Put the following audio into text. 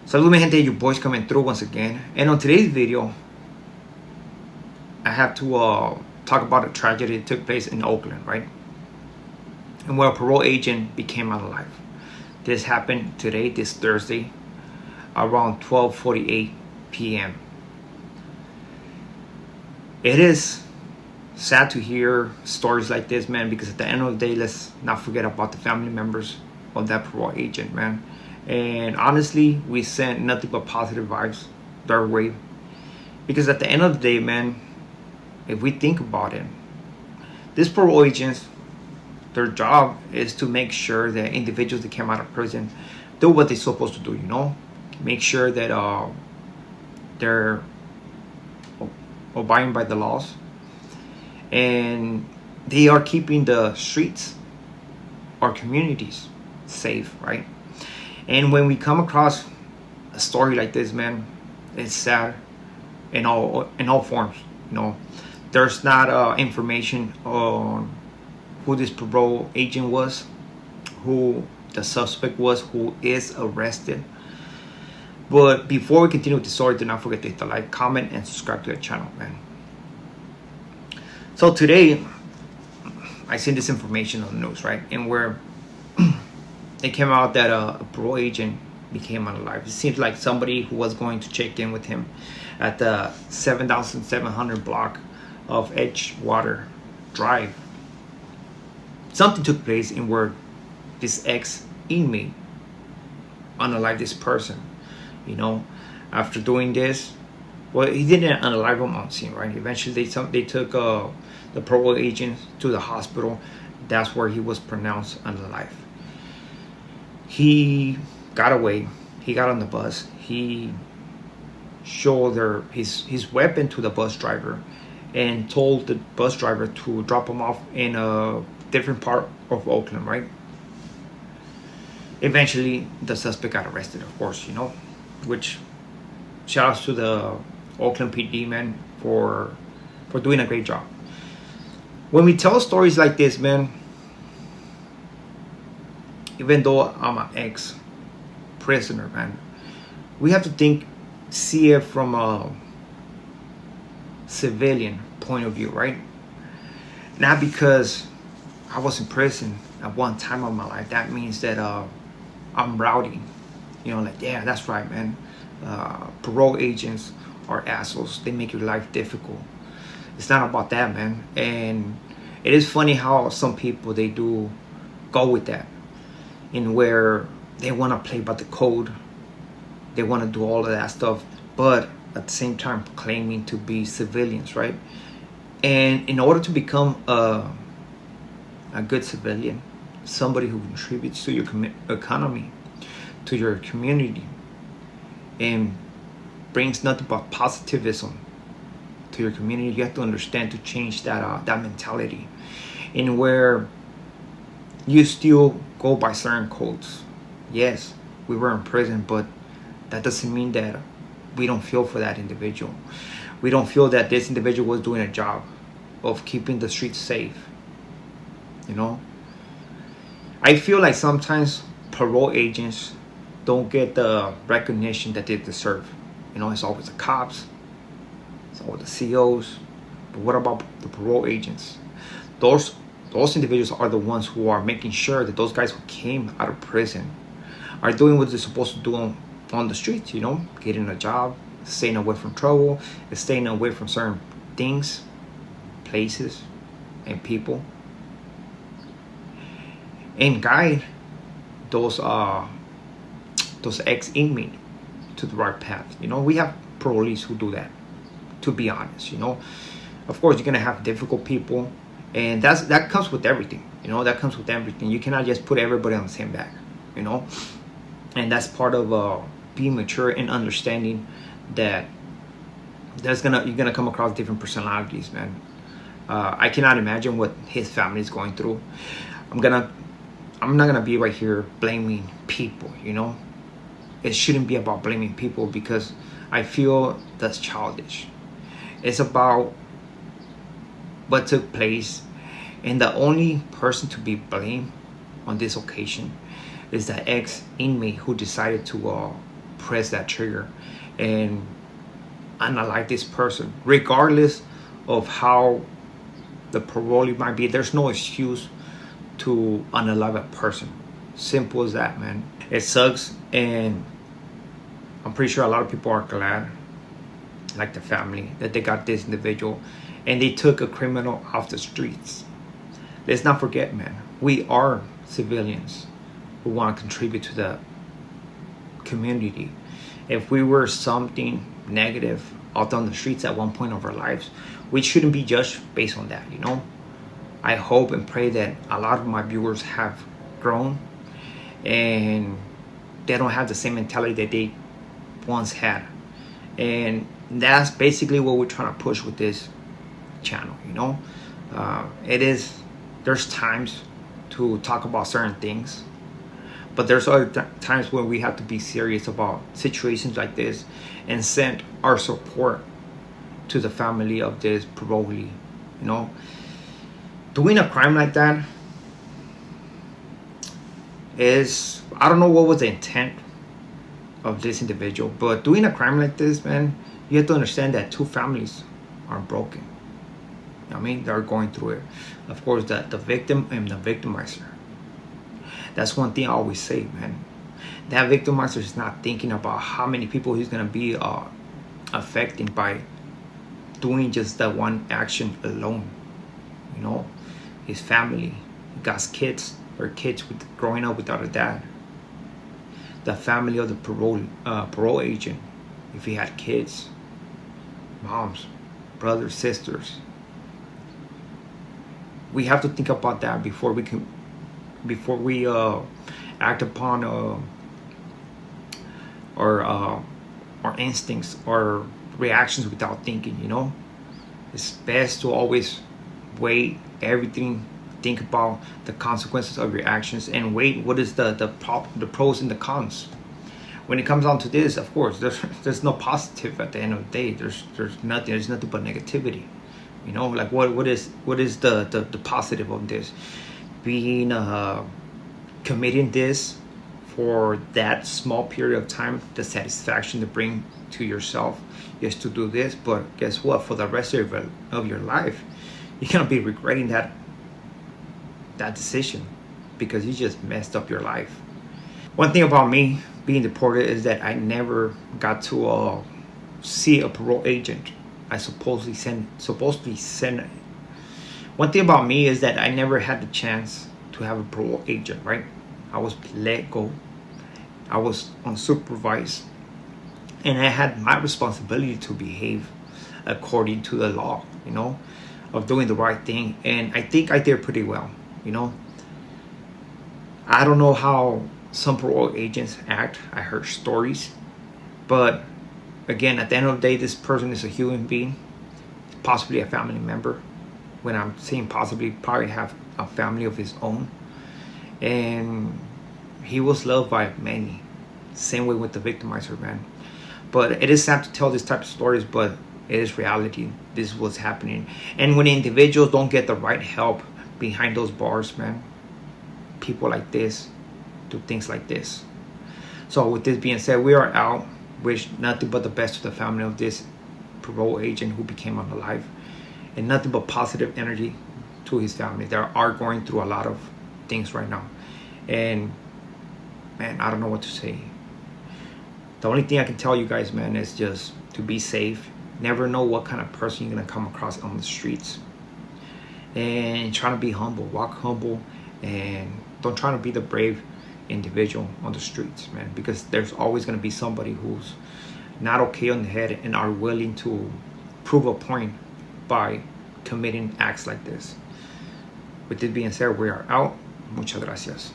Salud mi gente, your boys coming through once again. And on today's video, I have to talk about a tragedy that took place in Oakland, right? And where a parole agent became alive. This happened today, this Thursday, around 12:48 p.m. It is sad to hear stories like this, man, because at the end of the day, let's not forget about the family members of that parole agent, man. And honestly, we sent nothing but positive vibes their way, because at the end of the day, man, if we think about it, these parole agents, their job is to make sure that individuals that came out of prison do what they're supposed to do, make sure that they're abiding by the laws, and they are keeping the streets, our communities, safe, right? And when we come across a story like this, man, it's sad in all forms. There's not information on who this parole agent was, who the suspect was, who is arrested. But before we continue with the story, do not forget to hit the like, comment, and subscribe to the channel, man. So today, I seen this information on the news, right? And where it came out that a parole agent became alive. It seems like somebody who was going to check in with him at the 7,700 block of Edgewater Drive. Something took place in where this ex-inmate unalived this person. After doing this, well, he didn't unalive him on scene, right? Eventually, they took the parole agent to the hospital. That's where he was pronounced unalive. He got away. He got on the bus. He showed his weapon to the bus driver and told the bus driver to drop him off in a different part of Oakland, right? Eventually, the suspect got arrested, of course, which shout outs to the Oakland PD, man, for doing a great job. When we tell stories like this, man, even though I'm an ex-prisoner, man, we have to see it from a civilian point of view, right? Not because I was in prison at one time of my life, that means that I'm rowdy. Yeah, that's right, man. Parole agents are assholes. They make your life difficult. It's not about that, man. And it is funny how some people, they do go with that, in where they want to play by the code. They want to do all of that stuff, but at the same time claiming to be civilians, right? And in order to become a good civilian, somebody who contributes to your economy, to your community, and brings nothing but positivism to your community, you have to understand to change that mentality, in where you still go by certain codes. Yes, we were in prison, but that doesn't mean that we don't feel for that individual. We don't feel that this individual was doing a job of keeping the streets safe. I feel like sometimes parole agents don't get the recognition that they deserve. It's always the cops, it's always the COs, but what about the parole agents? Those individuals are the ones who are making sure that those guys who came out of prison are doing what they're supposed to do on the streets, getting a job, staying away from trouble, staying away from certain things, places, and people, and guide those ex-inmates to the right path. We have parolees who do that, to be honest. Of course, you're gonna have difficult people, and that comes with everything. That comes with everything. You cannot just put everybody on the same bag. And that's part of being mature and understanding that you're gonna come across different personalities, man. I cannot imagine what his family is going through. I'm not gonna be right here blaming people. It shouldn't be about blaming people, because I feel that's childish. It's about what took place, and the only person to be blamed on this occasion is the ex-inmate who decided to press that trigger and unalive this person, regardless of how the parolee might be. There's no excuse to unalive a person. Simple as that, man. It sucks, and I'm pretty sure a lot of people are glad, like the family, that they got this individual and they took a criminal off the streets. Let's not forget, man, we are civilians who want to contribute to the community. If we were something negative out on the streets at one point of our lives, we shouldn't be judged based on that, you know? I hope and pray that a lot of my viewers have grown and they don't have the same mentality that they once had. And that's basically what we're trying to push with this channel, you know? There's times to talk about certain things, but there's other times where we have to be serious about situations like this and send our support to the family of this parolee, you know? Doing a crime like that is, I don't know what was the intent of this individual, but doing a crime like this, man, you have to understand that two families are broken. You know what I mean? They're going through it. Of course, the victim and the victimizer. That's one thing I always say, man. That victimizer is not thinking about how many people he's gonna be affecting by doing just that one action alone. You know, his family, he got kids or kids growing up without a dad. The family of the parole agent, if he had kids, moms, brothers, sisters. We have to think about that before we act upon our instincts or reactions without thinking, you know? It's best to always weigh everything, think about the consequences of your actions, and weigh what is the pros and the cons. When it comes down to this, of course, there's no positive at the end of the day. There's nothing but negativity. You know, like what is the positive of this? Being committing this for that small period of time, the satisfaction to bring to yourself is to do this. But guess what? For the rest of your life, you're gonna be regretting that decision because you just messed up your life. One thing about me being deported is that I never got to see a parole agent. I supposedly sent. One thing about me is that I never had the chance to have a parole agent, right? I was let go. I was unsupervised. And I had my responsibility to behave according to the law, you know, of doing the right thing. And I think I did pretty well, you know. I don't know how some parole agents act. I heard stories. But again, at the end of the day, this person is a human being, possibly a family member. When I'm saying possibly, probably have a family of his own. And he was loved by many. Same way with the victimizer, man. But it is sad to tell this type of stories, but it is reality. This is what's happening. And when individuals don't get the right help behind those bars, man, people like this do things like this. So with this being said, we are out. Wish nothing but the best to the family of this parole agent who became unalive, and nothing but positive energy to his family. They are going through a lot of things right now, and man, I don't know what to say. The only thing I can tell you guys, man, is just to be safe. Never know what kind of person you're gonna come across on the streets, and try to be humble, walk humble, and don't try to be the brave individual on the streets, man, because there's always going to be somebody who's not okay on the head and are willing to prove a point by committing acts like this. With this being said, we are out. Muchas gracias.